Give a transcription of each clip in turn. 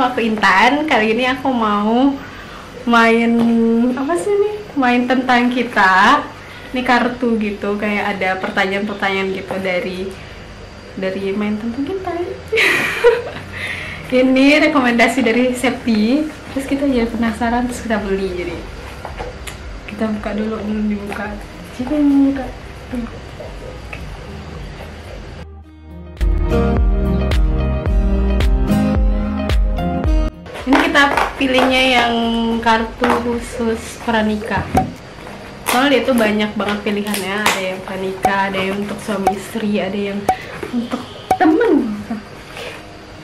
sama aku Intan. Kali ini aku mau main apa sih nih? Main tentang kita. Ini kartu gitu, kayak ada pertanyaan-pertanyaan gitu dari main tentang kita. Ini rekomendasi dari Septi. Terus kita jadi penasaran, terus kita beli. Jadi kita buka dulu, belum dibuka. Siapa yang buka? Tuh. Ini kita pilihnya yang kartu khusus pranikah. Soalnya itu banyak banget pilihannya. Ada yang pranikah, ada yang untuk suami istri, ada yang untuk temen.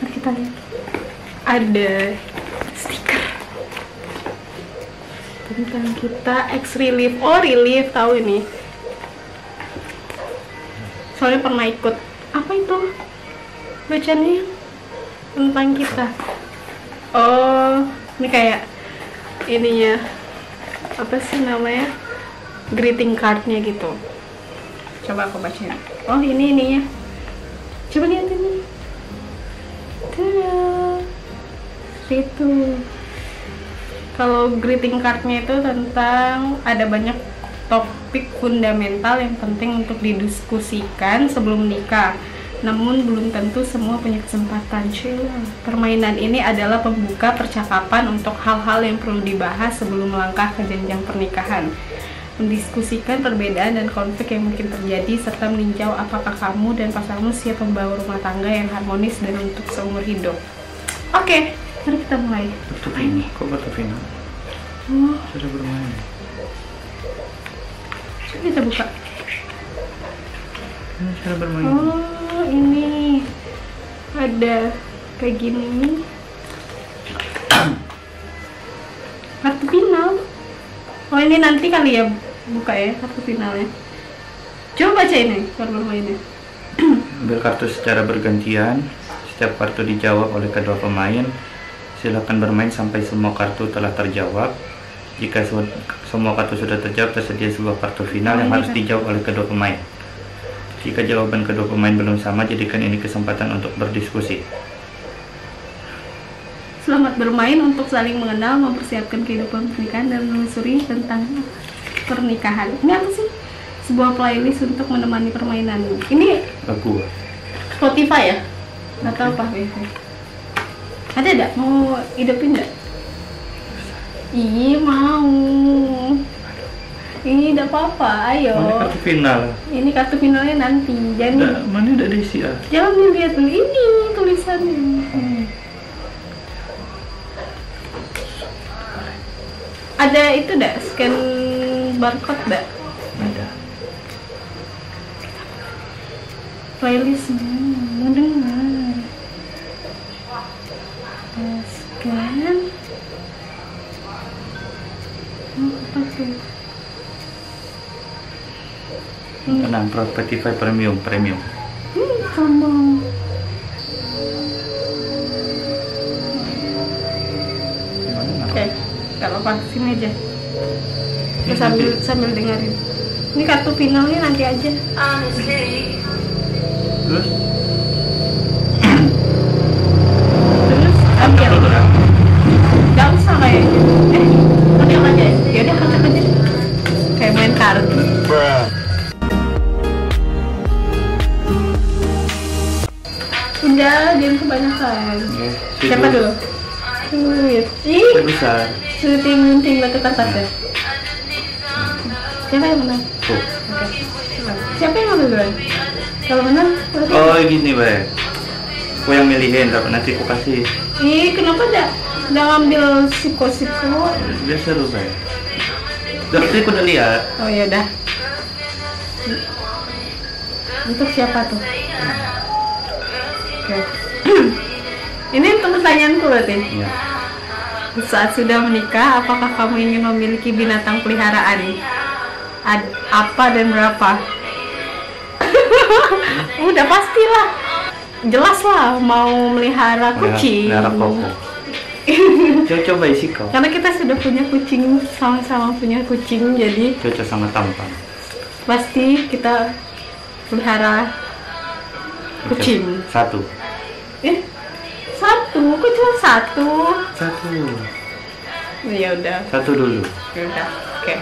Mari kita lihat. Ada stiker tentang kita X relief. Oh, relief, tahu ini. Soalnya pernah ikut. Apa itu? Bacanya tentang kita. Oh, ini kayak ininya, apa sih namanya, greeting cardnya gitu. Coba aku bacain. Oh, ini ininya. Coba lihat ini. Tada. Itu. Kalau greeting cardnya itu tentang ada banyak topik fundamental yang penting untuk didiskusikan sebelum nikah. Namun belum tentu semua punya kesempatan. Permainan ini adalah pembuka percakapan untuk hal-hal yang perlu dibahas sebelum melangkah ke jenjang pernikahan. Mendiskusikan perbedaan dan konflik yang mungkin terjadi serta meninjau apakah kamu dan pasanganmu siap membawa rumah tangga yang harmonis dan untuk seumur hidup. Oke, mari kita mulai. Kartu final. Kok kartu final? Sudah bermain. Coba kita buka. Sudah bermain. Oh, ini ada kayak gini. Kartu final. Oh, ini nanti kali ya buka ya kartu finalnya. Coba baca ini baru bermainnya. Ambil kartu secara bergantian. Setiap kartu dijawab oleh kedua pemain. Silakan bermain sampai semua kartu telah terjawab. Jika semua kartu sudah terjawab, tersedia sebuah kartu final yang harus dijawab oleh kedua pemain. Jika jawaban kedua pemain belum sama, jadikan ini kesempatan untuk berdiskusi. Selamat bermain untuk saling mengenal, mempersiapkan kehidupan pernikahan, dan menelusuri tentang pernikahan. Ini apa sih? Sebuah playlist untuk menemani permainan. Ini Lagu. Spotify ya? Nggak tahu apa biasanya. Ada nggak? Mau hidupin nggak? Iya mau. Ini tidak apa-apa, ayo. Mana kartu final? Ini kartu finalnya nanti. Jangan. Mana udah diisi ah? Jangan dilihat dulu. Ini tulisannya. Ada itu nggak? Scan barcode nggak? Ada. Playlist mendengar. Scan. Apa tuh? Tenang, Spotify premium. Sombong. Oke, nggak apa-apa, sini aja. Terus sambil dengerin. Ini kartu finalnya nanti aja. Terus? Terus ambil. Gak usah kayaknya. Ambil aja. Yaudah, angkat aja. Kayak main kartu. Udah, jangan kebanyakan. Siapa dulu? Ih, Besar. sunting batu kertas ya. Siapa yang menang? Tuh. Oke. Siapa yang ngambil duluan? Kalau menang, berarti. Oh gini baik. Aku yang milihin, tapi nanti aku kasih. Ih, kenapa nggak ngambil siko-siko? Biar seru baik. Tapi aku udah lihat. Oh ya udah. Untuk siapa tuh? Oke. Ini untuk pertanyaanku berarti. Iya. Saat sudah menikah, apakah kamu ingin memiliki binatang peliharaan? Apa dan berapa? Udah pastilah. Jelas lah mau melihara kucing. Melihara koko. Coba isi kau. Karena kita sudah punya kucing, sama-sama punya kucing, jadi Cocok sama tampan. pasti kita pelihara kucing. Satu. Satu, kok cuma satu? Satu. Ya udah. Satu dulu. Ya udah. Oke.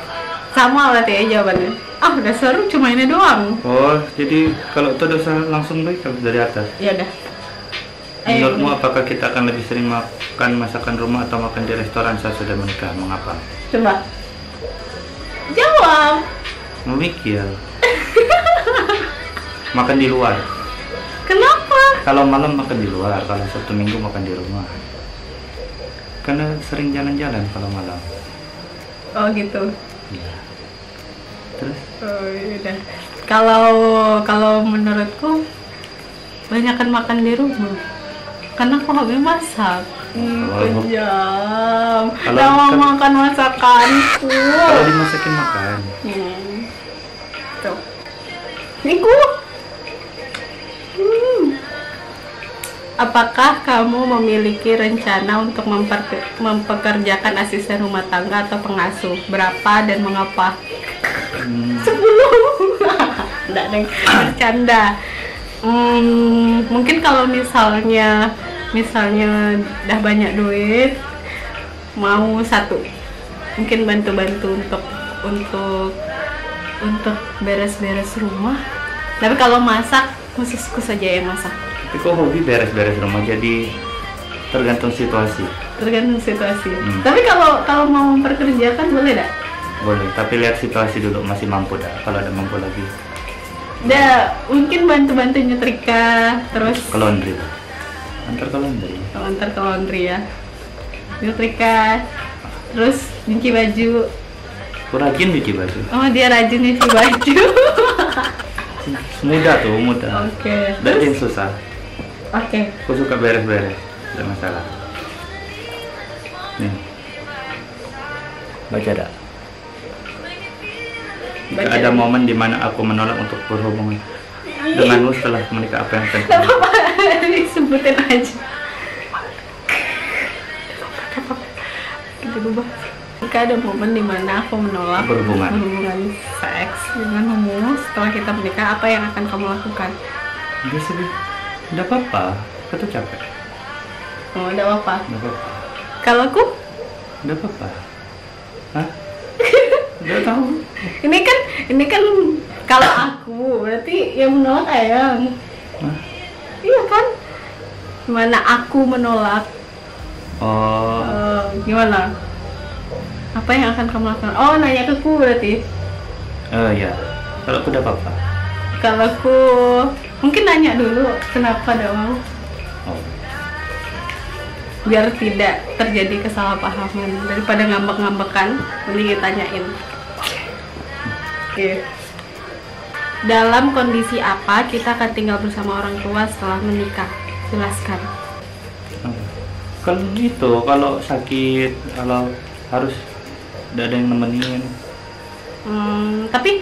Sama berarti ya jawabannya. Ah, udah seru cuma ini doang. Oh, jadi kalau itu dosa langsung baik dari atas. Ya udah. Menurutmu apakah kita akan lebih sering makan masakan rumah atau makan di restoran saat sudah menikah? Mengapa? Coba. Jawab. Memikir. Makan di luar. Kenapa? Kalau malam makan di luar, kalau Sabtu Minggu makan di rumah. Karena sering jalan-jalan kalau malam. Oh gitu. Iya. Terus? Oh iya. Kalau menurutku banyakan makan di rumah. Karena aku hobi masak. Kejam. Lama makan masakanku. Kalau dimasakin makan. Tuh. Niku. Apakah kamu memiliki rencana untuk mempekerjakan asisten rumah tangga atau pengasuh? Berapa dan mengapa? 10. Enggak, Neng. Bercanda. Mungkin kalau misalnya udah banyak duit, mau satu. Mungkin bantu-bantu untuk beres-beres rumah. Tapi kalau masak, khususku saja yang masak. Tapi kok hobi beres-beres rumah, jadi tergantung situasi. Tergantung situasi. Tapi kalau mau memperkerjakan boleh dak? Boleh, tapi lihat situasi dulu, masih mampu dak. Kalau ada mampu lagi. Mungkin bantu-bantu nyetrika, terus ke laundry. Antar ke laundry. Antar ke laundry ya. Nyetrika, terus nyuci baju. Rajin nyuci baju. Oh, dia rajin nyuci baju. Mudah tuh, mudah. Oke. Tidak yang susah. Oke. Aku suka beres-beres, tidak masalah. Nih, baca dah. Jika ada momen di mana aku menolak untuk berhubungan denganmu setelah menikah, apa yang akan terjadi? Disebutin aja. Kita ubah. Jika ada momen di mana aku menolak berhubungan seks denganmu setelah kita menikah, apa yang akan kamu lakukan? Biasa deh. Tidak apa-apa, aku tuh capek. Oh, tidak apa-apa. Tidak apa-apa. Kalau aku? Tidak apa-apa. Hah? Tidak tahu. Ini kan kalau aku berarti yang menolak Ayang. Hah? Iya kan? Mana aku menolak? Oh. Gimana? Apa yang akan kamu lakukan? Oh, nanya ke aku berarti. Oh ya. Kalau aku udah apa-apa. Kalau aku mungkin nanya dulu kenapa dong. Oh. Biar tidak terjadi kesalahpahaman, daripada ngambek-ngambekan, mending tanyain. Oke. Dalam kondisi apa kita akan tinggal bersama orang tua setelah menikah? Jelaskan. Kalau gitu, kalau sakit, kalau harus tidak ada yang nemenin. Tapi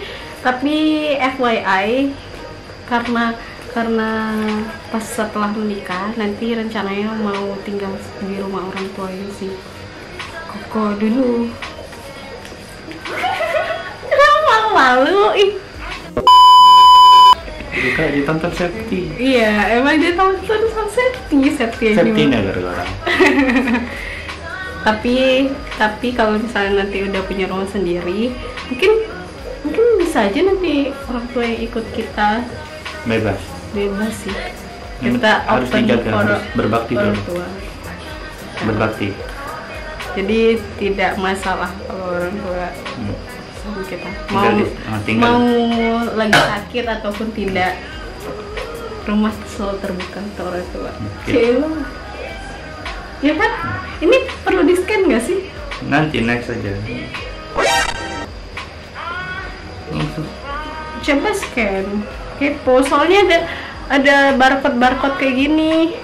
FYI, karena pas setelah menikah nanti rencananya mau tinggal di rumah orang tua ini sih. Koko dulu. Malu ih. Juga ditonton Septi. Iya, emang dia tonton sama Septi ini gara-gara. tapi kalau misalnya nanti udah punya rumah sendiri, mungkin bisa aja nanti orang tua yang ikut kita. Bebas Sih. Kita harus dijaga, harus berbakti orang dulu. tua. Berbakti. Jadi tidak masalah kalau orang tua sama kita tinggal. Mau lagi sakit ataupun tidak, rumah selalu terbuka untuk orang tua. Cilo. Ya kan? Ini perlu di scan nggak sih? Nanti next aja. Coba scan. Kepo, soalnya ada barcode kayak gini.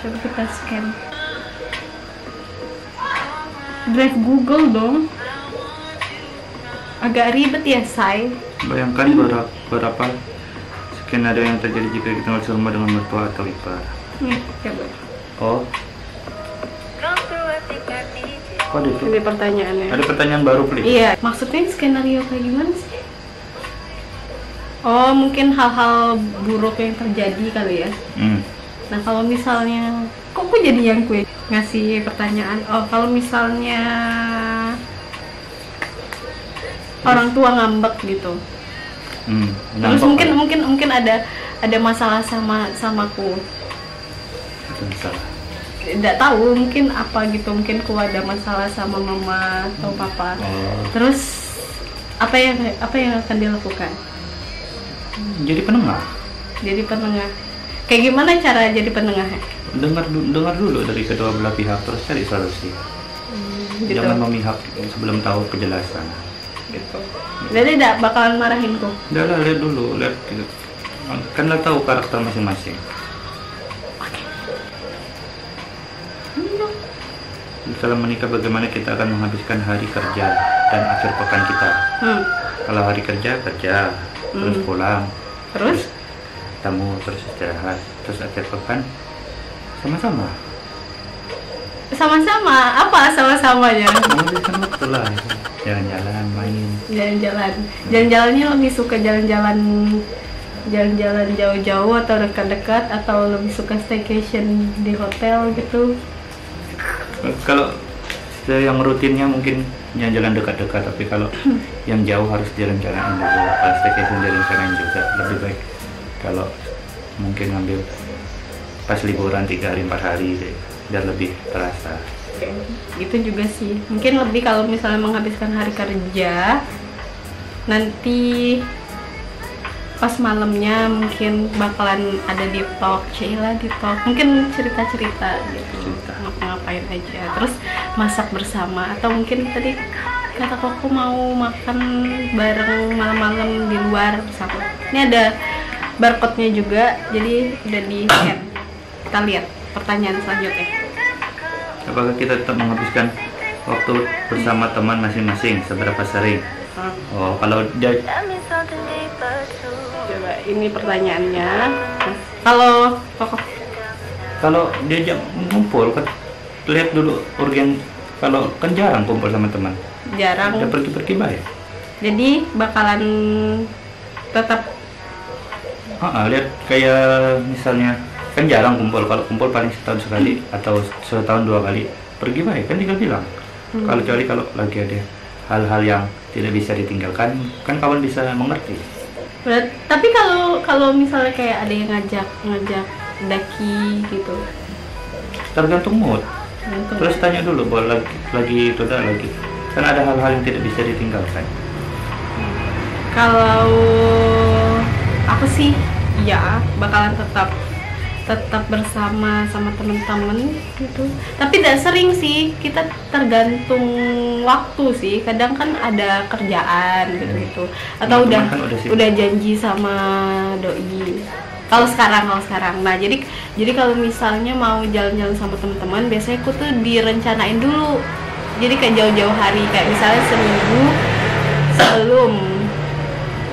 Coba kita scan. Drive Google dong. Agak ribet ya, say. Bayangkan berapa skenario yang terjadi jika kita bersama dengan mertua atau ipar. Coba. Oh. Kok ada itu? Ini pertanyaannya. Ada pertanyaan baru, please. Iya, maksudnya skenario kayak gimana sih? Oh, mungkin hal-hal buruk yang terjadi kali ya. Nah kalau misalnya, kok aku jadi yang gue ngasih pertanyaan? Oh kalau misalnya orang tua ngambek gitu, terus mungkin ada masalah samaku. Masalah. Tidak tahu mungkin apa gitu, mungkin ku ada masalah sama mama atau papa. Terus apa yang akan dilakukan? Jadi penengah. Kayak gimana cara jadi penengah? Dengar dulu dari kedua belah pihak, terus cari solusi. Gitu. Jangan memihak sebelum tahu kejelasan. Gitu. Jadi tidak bakalan marahin kok. Udah lah, lihat dulu, gitu. Kan lo tahu karakter masing-masing. Kalau menikah, bagaimana kita akan menghabiskan hari kerja dan akhir pekan kita. Kalau hari kerja terus pulang, terus tamu, terus istirahat, terus akhir pekan sama-sama apa sama-samanya? menghabiskan waktu lah, jalan-jalan, main. Jalan-jalannya lebih suka jalan-jalan jauh-jauh atau dekat-dekat, atau lebih suka staycation di hotel gitu? Kalau yang rutinnya mungkin jalan-jalan dekat-dekat, tapi kalau yang jauh harus jalan-jalan dulu. Kalau staycation jalan-jalan juga lebih baik. Kalau mungkin ngambil pas liburan 3 hari 4 hari deh, biar lebih terasa. Gitu juga sih. Mungkin lebih kalau misalnya menghabiskan hari kerja, nanti pas malamnya mungkin bakalan ada deep talk, mungkin cerita-cerita gitu, ngapa-ngapain aja, terus masak bersama, atau mungkin tadi kata Koko mau makan bareng malam-malam di luar bersama. Ini ada barcode-nya juga, jadi udah di-scan. Kita lihat pertanyaan selanjutnya. Apakah kita tetap menghabiskan waktu bersama teman masing-masing? Seberapa sering? Oh, kalau dia... Coba ini pertanyaannya. Kalau diajak ngumpul kan, lihat dulu urgen. Kalau kan jarang kumpul sama teman. Jarang. Udah pergi-pergi baik. Jadi bakalan tetap. Lihat kayak misalnya kan jarang kumpul. Kalau kumpul paling setahun sekali atau setahun 2 kali. Pergi baik kan tinggal bilang. Kecuali kalau lagi ada hal-hal yang tidak bisa ditinggalkan, kan kawan bisa mengerti. Tapi kalau misalnya kayak ada yang ngajak daki gitu, tergantung mood. Terus tanya dulu bahwa lagi itu dah lagi. Kan ada hal-hal yang tidak bisa ditinggalkan. Kalau aku sih ya bakalan tetap bersama sama teman-teman gitu. Tapi tidak sering sih, kita tergantung waktu sih. Kadang kan ada kerjaan gitu. Atau udah janji sama doi. Kalau sekarang. Nah, jadi kalau misalnya mau jalan-jalan sama teman-teman, biasanya aku tuh direncanain dulu. Jadi kayak jauh-jauh hari, kayak misalnya seminggu sebelum.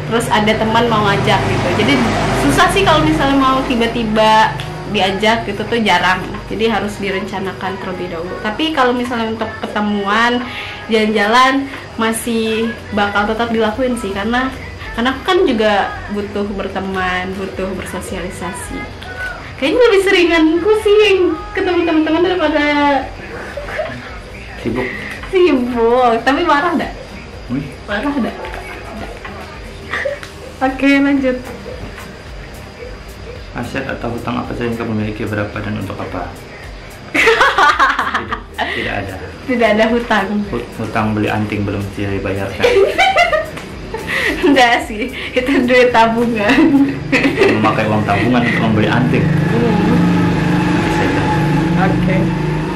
Terus ada teman mau ngajak gitu. Jadi susah sih kalau misalnya mau tiba-tiba diajak gitu tuh jarang. Jadi harus direncanakan terlebih dahulu. Tapi kalau misalnya untuk pertemuan, jalan-jalan masih bakal tetap dilakuin sih, karena aku kan juga butuh berteman, butuh bersosialisasi. Kayaknya lebih seringan pusing ketemu teman-teman daripada sibuk. Tapi marah enggak? Marah enggak? Oke, lanjut. Aset atau hutang apa saja yang kamu miliki, berapa dan untuk apa? Tidak ada. Tidak ada hutang. Hutang beli anting belum dibayarkan. Enggak sih, itu duit tabungan. Memakai uang tabungan untuk membeli anting. Oke.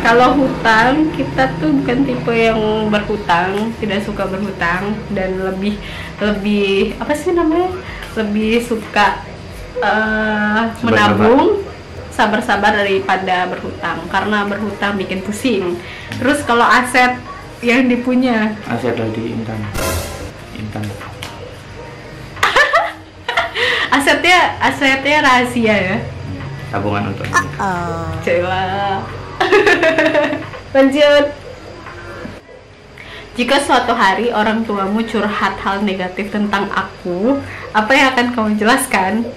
Kalau hutang, kita tuh bukan tipe yang berhutang, tidak suka berhutang, dan lebih apa sih namanya? Lebih suka menabung, sabar-sabar daripada berhutang, karena berhutang bikin pusing. Terus kalau aset yang dipunya, aset lagi Intan. asetnya rahasia ya. Tabungan untuk menikah. Celah. Lanjut. Jika suatu hari orang tuamu curhat hal negatif tentang aku, apa yang akan kamu jelaskan?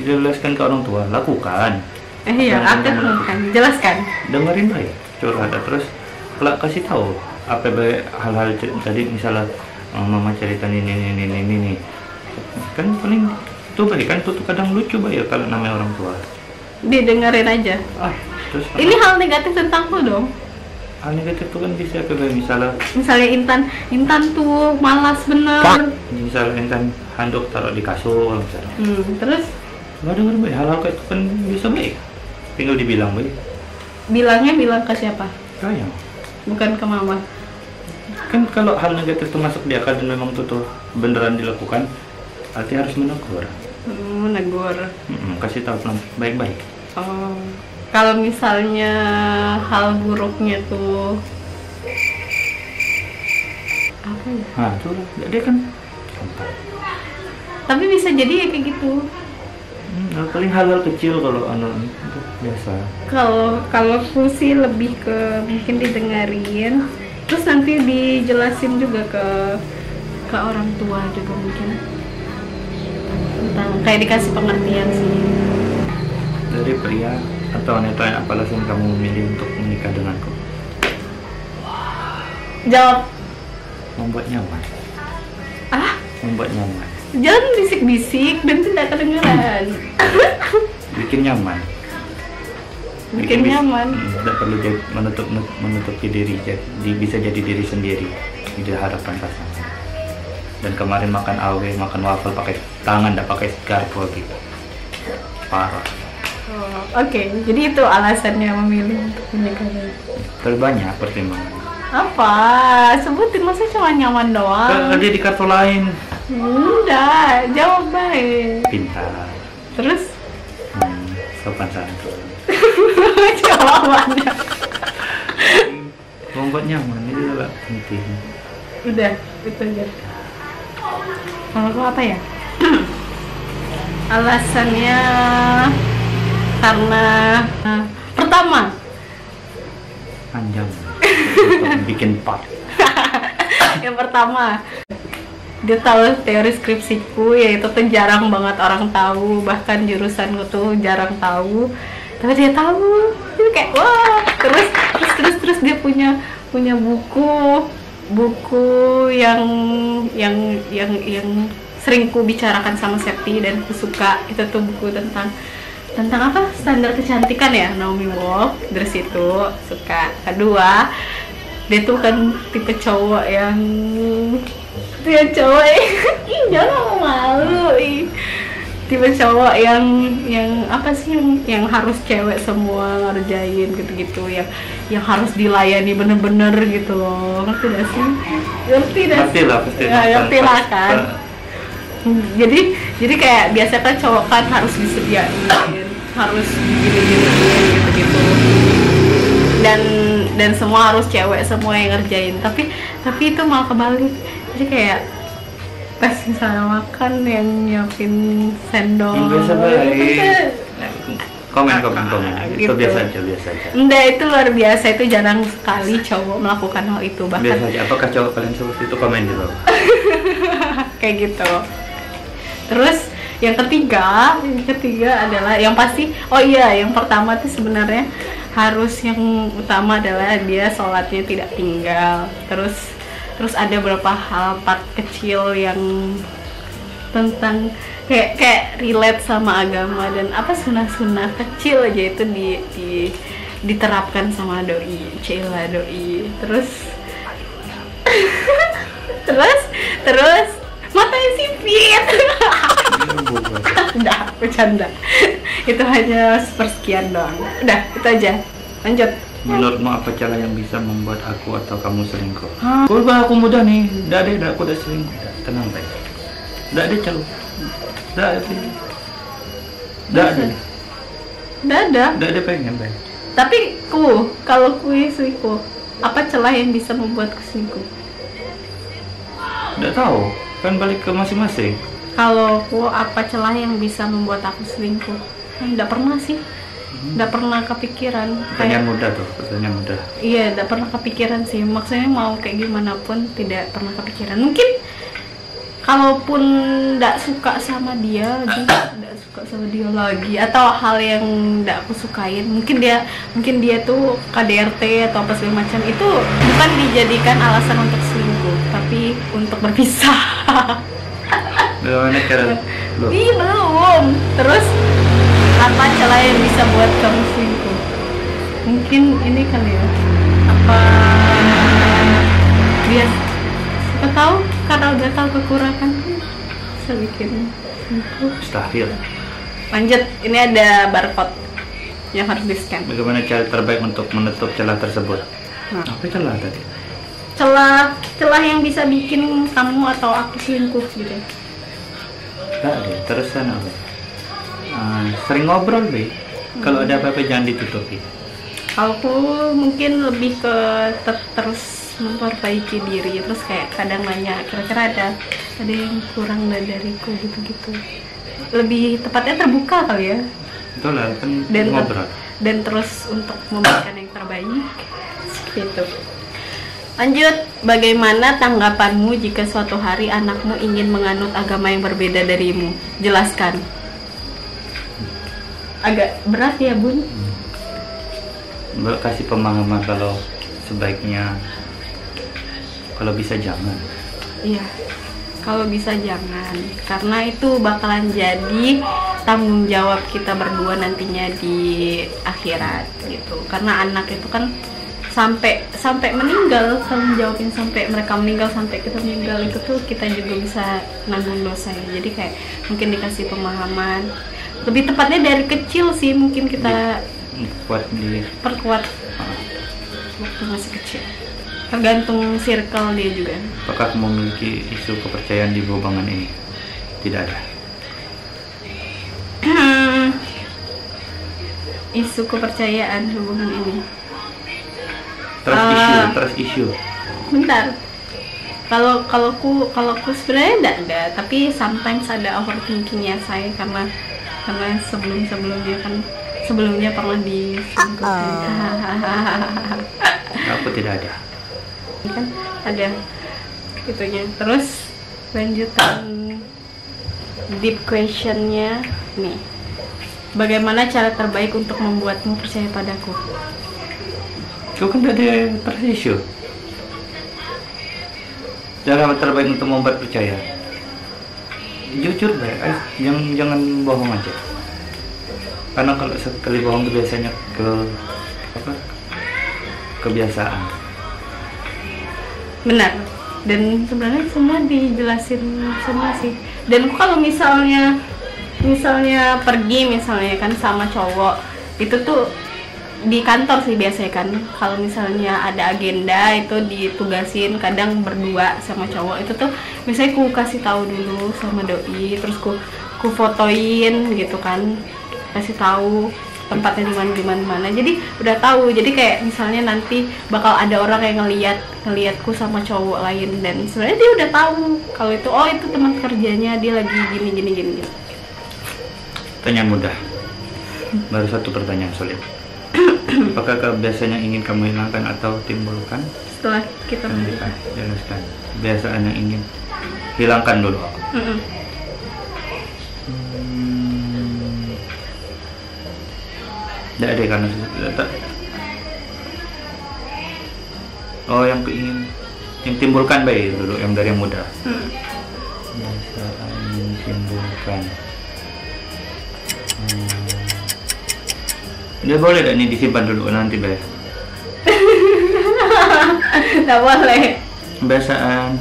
Jelaskan ke orang tua, lakukan. Iya, aku kan jelaskan. Dengerin baik curhat, terus kalau kasih tahu apa baik hal-hal tadi, misalnya mama cerita ini kan paling itu baik kan, tuh kadang lucu baik ya kalau namanya orang tua. Didengerin aja. Terus Ini hal negatif tentangku dong. hal negatif tuh kan bisa kayak Misalnya Intan tuh malas bener. misalnya Intan handuk taruh di kasur misalnya. Terus Nggak denger baik, hal-hal kayak itu kan bisa baik, tinggal dibilang baik. bilangnya bilang ke siapa? Sayang. Bukan ke mama. Kan kalau hal negatif itu masuk di akal dan memang tuh beneran dilakukan, arti harus menegur. Menegur. Kasih tahu baik-baik. Oh, kalau misalnya hal buruknya tuh apa ya? Nah, tuh dia kan contoh. Tapi bisa jadi ya kayak gitu. Paling hal-hal kecil kalau itu biasa. Kalau aku sih lebih ke mungkin didengarin, terus nanti dijelasin juga ke orang tua juga mungkin tentang kayak dikasih pengertian sih. Dari pria atau wanita yang apa alasan kamu memilih untuk menikah denganku? Jawab. Membuat nyaman. Membuat nyaman. Jangan bisik-bisik dan tidak kedengaran. Bikin nyaman. Bikin nyaman. Tidak perlu menutupi diri, bisa jadi diri sendiri di hadapan pasangan. Dan kemarin makan awe, makan waffle pakai tangan, tidak pakai garpu gitu. Parah. Oke, jadi itu alasannya memilih untuk menikah. Terlalu banyak pertimbangan. Apa? Sebutin, masa cuma nyaman doang? Kerja di kartu lain. Enggak, jawab baik. Pintar. Terus? Sopan santun. Jawabannya. Membuat nyaman itu adalah penting. Udah, itu aja. Kalau aku apa ya? Alasannya karena pertama Panjang. Bikin part. yang pertama, dia tahu teori skripsiku, yaitu tuh jarang banget orang tahu, bahkan jurusanku tuh jarang tahu, tapi dia tahu. Dia kayak wah, terus dia punya buku yang sering ku bicarakan sama Septi dan ku suka. Itu tuh buku tentang apa, standar kecantikan ya, Naomi Wolf. Dari situ suka. Kedua, dia tuh kan tipe cowok yang jangan malu, tipe cowok yang apa sih, yang harus cewek semua ngerjain gitu-gitu, yang harus dilayani bener-bener gitu loh. Ngerti gak sih? Ngerti lah pasti. Ngerti lah kan. Jadi kayak biasa kan cowok kan harus disediain, harus gini-gini gitu-gitu, dan semua harus cewek semua yang ngerjain. Tapi itu malah kebalik. Jadi kayak pas misalnya makan yang nyiapin sendok. Biasa baik. Komen. Gitu. Itu biasa aja. Enggak, itu luar biasa. Itu jarang sekali cowok melakukan hal itu. Bahkan Biasa aja. Apakah cowok kalian seperti itu? Komen di bawah. kayak gitu. Terus yang ketiga adalah yang pasti. Oh iya, yang pertama tuh sebenarnya harus, yang utama adalah dia sholatnya tidak tinggal. Terus ada beberapa hal part kecil yang tentang kayak relate sama agama, dan apa sunah-sunah kecil aja itu diterapkan sama doi, Cila doi. Terus matanya sipit. Udah, bercanda. Itu hanya sepersekian doang. Udah, itu aja. Lanjut. Menurutmu apa cara yang bisa membuat aku atau kamu selingkuh? Kurba aku muda nih, aku udah selingkuh. Tenang baik. Nggak ada calo. Nggak ada pengen baik. Tapi kalau selingkuh, apa celah yang bisa membuatku selingkuh? Nggak tahu, kan balik ke masing-masing. Kalau apa celah yang bisa membuat aku selingkuh? Nggak pernah sih. Nggak pernah kepikiran. Pertanyaan mudah. Iya, nggak pernah kepikiran sih. Maksudnya mau kayak gimana pun tidak pernah kepikiran. Mungkin kalaupun nggak suka sama dia lagi atau hal yang nggak aku sukain, mungkin dia tuh KDRT atau apa segala macam, itu bukan dijadikan alasan untuk selingkuh tapi untuk berpisah. Bagaimana cara belum. Terus apa celah yang bisa buat kamu selingkuh? Mungkin ini kali ya, apa dia siapa tahu karena udah tahu kekurangan bisa bikin selingkuh. Mustahil. Lanjut, ini ada barcode yang harus di scan. Bagaimana cara terbaik untuk menutup celah tersebut? Apa celah tadi? Celah yang bisa bikin kamu atau aku selingkuh gitu. Enggak deh, terusan apa? Sering ngobrol deh. Kalau ada apa-apa jangan ditutupi. Kalau aku mungkin lebih ke terus memperbaiki diri, terus kayak kadang nanya kira-kira ada yang kurang dariku gitu. Lebih tepatnya terbuka kali ya. Betul lah, kan ngobrol. Dan terus untuk memberikan yang terbaik gitu. Lanjut, bagaimana tanggapanmu jika suatu hari anakmu ingin menganut agama yang berbeda darimu? Jelaskan. Agak berat ya, Bun? Kasih pemahaman kalau sebaiknya, kalau bisa jangan. Iya, kalau bisa jangan, karena itu bakalan jadi tanggung jawab kita berdua nantinya di akhirat gitu. Karena anak itu kan sampai meninggal, tanggung jawabin sampai mereka meninggal, sampai kita meninggal, itu tuh kita juga bisa nanggung dosa ya. Jadi kayak mungkin dikasih pemahaman, lebih tepatnya dari kecil sih, mungkin kita perkuat waktu masih kecil, tergantung circle dia juga. Apakah memiliki isu kepercayaan di hubungan ini? Tidak ada. Isu kepercayaan hubungan ini, trust issue. Bentar. Kalau aku sebenarnya enggak ada, tapi sometimes ada overthinkingnya saya karena sebelumnya pernah diselingkuhin. Aku tidak ada. Kan ada gitunya. Terus lanjutan deep questionnya nih. Bagaimana cara terbaik untuk membuatmu percaya padaku? Kau kan ada isu. Cara terbaik untuk membuat percaya, jujur baik, jangan bohong aja. Karena kalau sekali bohong itu biasanya kebiasaan. Benar. Dan sebenarnya semua dijelasin semua sih. Dan kalau misalnya pergi misalnya kan sama cowok, itu tuh di kantor sih biasanya kan, kalau misalnya ada agenda itu ditugasin kadang berdua sama cowok, itu tuh biasanya ku kasih tahu dulu sama doi, terus ku fotoin gitu kan, kasih tahu tempatnya di mana, jadi udah tahu. Jadi kayak misalnya nanti bakal ada orang yang ngeliatku sama cowok lain, dan sebenarnya dia udah tahu kalau itu itu teman kerjanya dia lagi gini. Pertanyaan mudah, baru satu pertanyaan sulit. Apakah kebiasaan yang ingin kamu hilangkan atau timbulkan? Setelah kita menikah. Jelaskan. Kebiasaan yang ingin hilangkan dulu. Tidak ada karena yang timbulkan baik dulu, yang dari yang mudah. Kebiasaan yang timbulkan. Dia boleh tak ini disimpan dulu nanti bayar? Tidak boleh. Kebiasaan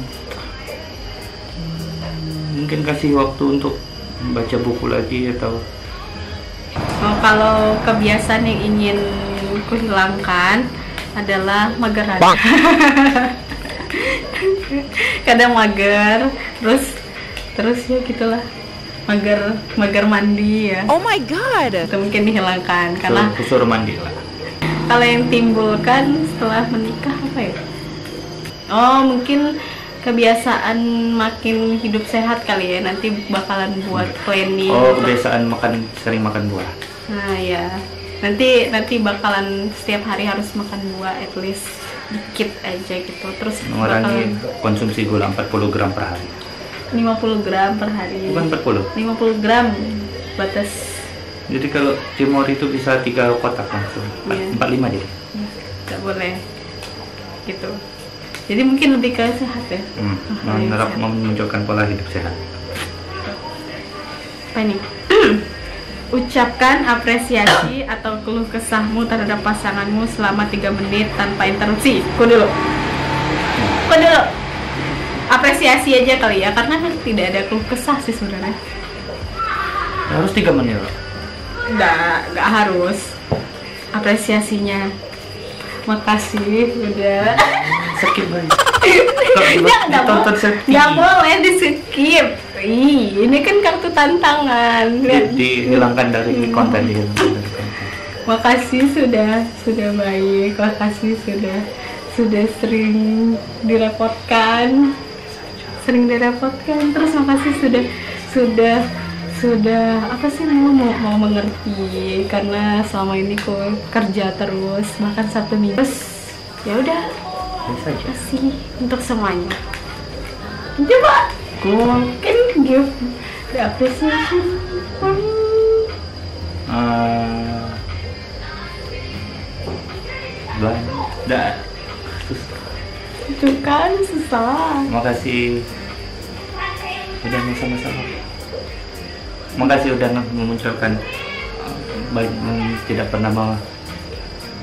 mungkin kasih waktu untuk baca buku lagi atau kalau kebiasaan yang ingin ku hilangkan adalah mageran. Kadang mager, terus ya gitulah. Mager mandi ya. Oh my god. Itu mungkin dihilangkan karena suruh mandi lah. Kalau yang timbulkan setelah menikah apa ya? Mungkin kebiasaan makin hidup sehat kali ya, nanti bakalan buat planning. Kebiasaan sering makan buah. Nah ya, nanti bakalan setiap hari harus makan buah at least dikit aja gitu. Terus mengurangi konsumsi gula 40 gram per hari. 50 gram per hari. Bukan 40. 50 gram batas. Jadi kalau Timor itu bisa 3 kotak langsung. Iya. 45 jadi. Nggak boleh gitu. Jadi mungkin lebih ke sehat ya. Memunculkan pola hidup sehat. Apa ini? Ucapkan apresiasi atau keluh kesahmu terhadap pasanganmu selama 3 menit tanpa interupsi. Kau dulu. Apresiasi aja kali ya, karena kan tidak ada keluh kesah sih sebenarnya. Harus 3 menit. Nggak harus. Apresiasinya. Makasih udah. Skip banget. Nggak boleh di skip. Ini kan kartu tantangan. Dihilangkan dari konten, Makasih sudah baik. Makasih sudah sering direpotkan. Terus makasih sudah apa sih mau mengerti, karena selama ini kok kerja terus bahkan Sabtu Minggu. Terus ya udah, kasih untuk semuanya. Coba kan give the appreciation for me. Itu kan susah. Makasih udah sama-sama. Makasih udah memunculkan tidak pernah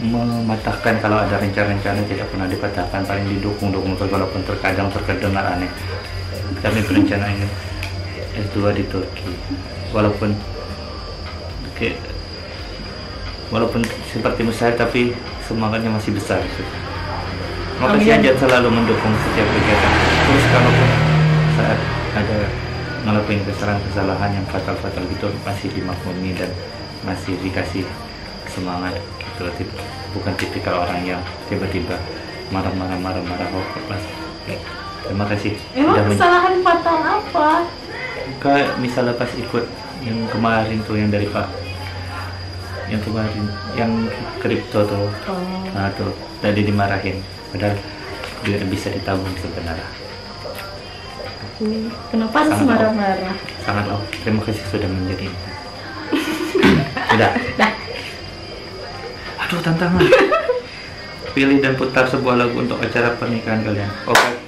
mematahkan. Kalau ada rencana-rencana tidak pernah dipatahkan, paling didukung walaupun terkadang terdengar aneh. Kami berencana ini S2 di Turki, walaupun seperti saya, tapi semangatnya masih besar gitu. Makasih aja selalu mendukung setiap kegiatan. Terus kalaupun saat ada ngelakuin kesalahan yang fatal gitu, masih dimaklumi dan masih dikasih semangat gitu. Bukan tipikal orang yang tiba-tiba marah-marah pas. Terima kasih. Emang kesalahan fatal apa? Kayak misalnya pas ikut yang kemarin tuh, yang dari Pak, yang kemarin yang kripto tuh. Nah tuh tadi dimarahin, padahal dia bisa ditabung sebenarnya. Kenapa harus marah-marah? Sangat terima kasih sudah menjadi udah. Aduh, tantangan. Pilih dan putar sebuah lagu untuk acara pernikahan kalian. Oke.